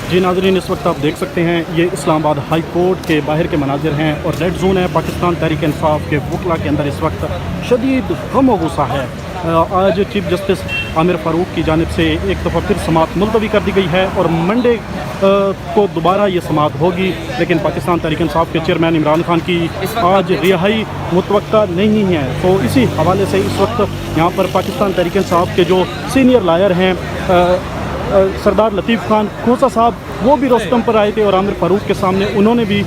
जी नाज़रीन, इस वक्त आप देख सकते हैं ये इस्लामाबाद हाई कोर्ट के बाहर के मनाजिर हैं और रेड जोन है। पाकिस्तान तहरीक इंसाफ के वकला के अंदर इस वक्त शदीद गम व गुस्सा है। आज चीफ जस्टिस आमिर फ़ारूक की जानिब से एक दफ़ा फिर समाअत मुलतवी कर दी गई है और मंडे को दोबारा ये समाअत होगी, लेकिन पाकिस्तान तहरीक इंसाफ के चेयरमैन इमरान खान की आज रिहाई मुतवक्का नहीं है। तो इसी हवाले से इस वक्त यहाँ पर पाकिस्तान तहरीक इंसाफ के जो सीनियर लायर हैं सरदार लतीफ़ खान खोसा साहब, वो भी रोस्तम पर आए थे और आमिर फ़ारूक के सामने उन्होंने भी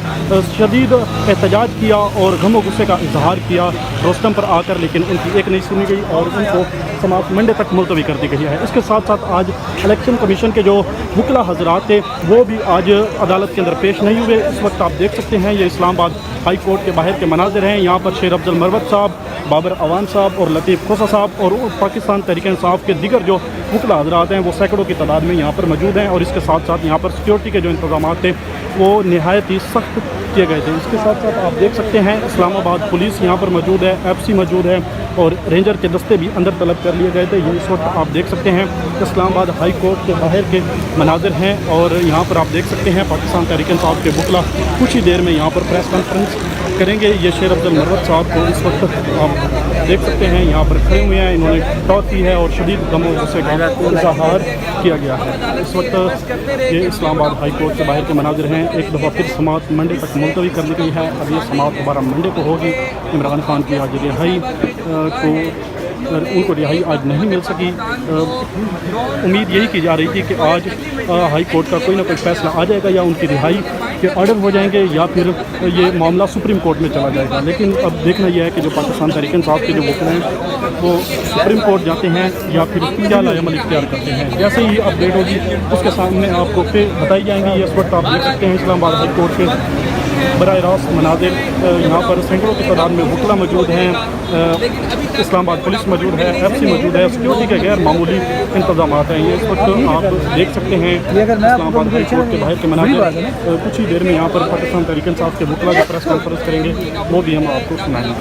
शदीद एहतजाज किया और गम व गुस्से का इजहार किया रोस्तम पर आकर, लेकिन उनकी एक नहीं सुनी गई और उनको समाअत मंडे तक मुलतवी कर दी गई है। इसके साथ साथ आज इलेक्शन कमीशन के जो वकला हजरात थे वो भी आज अदालत के अंदर पेश नहीं हुए। इस वक्त आप देख सकते हैं ये इस्लामाबाद हाई कोर्ट के बाहर के मनाजिर हैं। यहाँ पर शेर अफजल मरवत साहब, बाबर अवान साहब और लतीफ़ खोसा साहब और पाकिस्तान तहरीक इंसाफ के दिगर जो वकला हजरात हैं वो सैकड़ों की तादाद में यहाँ पर मौजूद हैं और इसके साथ साथ यहाँ पर सिक्योरिटी के जो इंतजाम थे वो नहायत ही सख्त किए गए थे। इसके साथ साथ आप देख सकते हैं इस्लामाबाद पुलिस यहाँ पर मौजूद है, FC मौजूद है और रेंजर के दस्ते भी अंदर तलब कर लिए गए थे। ये इस वक्त आप देख सकते हैं इस्लामाबाद हाई कोर्ट के बाहर के मनाजिर हैं और यहाँ पर आप देख सकते हैं पाकिस्तान तहरीक इंसाफ के वकला कुछ ही देर में यहाँ पर प्रेस कॉन्फ्रेंस करेंगे। ये शेर अफजल मरवत साहब को इस वक्त आप देख सकते हैं यहाँ पर खड़े हुए हैं, इन्होंने टॉस की है और शदीद गम व गुस्से का इजहार किया गया है। इस वक्त ये इस्लामाबाद हाई कोर्ट के बाहर के मनाजिर हैं। एक दफ़ा फिर समाअत मंडे तक मुलतवी कर दी गई है। अब ये समाअत दोबारा मंडे को होगी। इमरान खान की आज रिहाई उनको रिहाई आज नहीं मिल सकी। उम्मीद यही की जा रही थी कि आज हाई कोर्ट का कोई ना कोई फैसला आ जाएगा या उनकी रिहाई के ऑर्डर हो जाएंगे या फिर ये मामला सुप्रीम कोर्ट में चला जाएगा। लेकिन अब देखना यह है कि जो पाकिस्तान तहरीक इंसाफ के जो वकील हैं वो सुप्रीम कोर्ट जाते हैं या फिर क्या अमल इख्तियार करते हैं। जैसे ही अपडेट होगी उसके सामने आपको फिर बताई जाएंगी। इस वक्त आप देख सकते हैं इस्लामाबाद हाई कोर्ट के बराह रास्त मनाजिर, यहाँ पर सैकड़ों की तादाद में वकला मौजूद हैं, इस्लामाबाद पुलिस मौजूद है, FC मौजूद है, सिक्योरिटी के गैर मामूली इंतजाम हैं। ये इस वक्त आप देख सकते हैं इस्लामाबाद हाई कोर्ट के बाहर के मनाजिर। कुछ ही देर में यहाँ पर पाकिस्तान तहरीक इंसाफ के वकला जो प्रेस कॉन्फ्रेंस करेंगे वो भी हम आपको सुनाएंगे।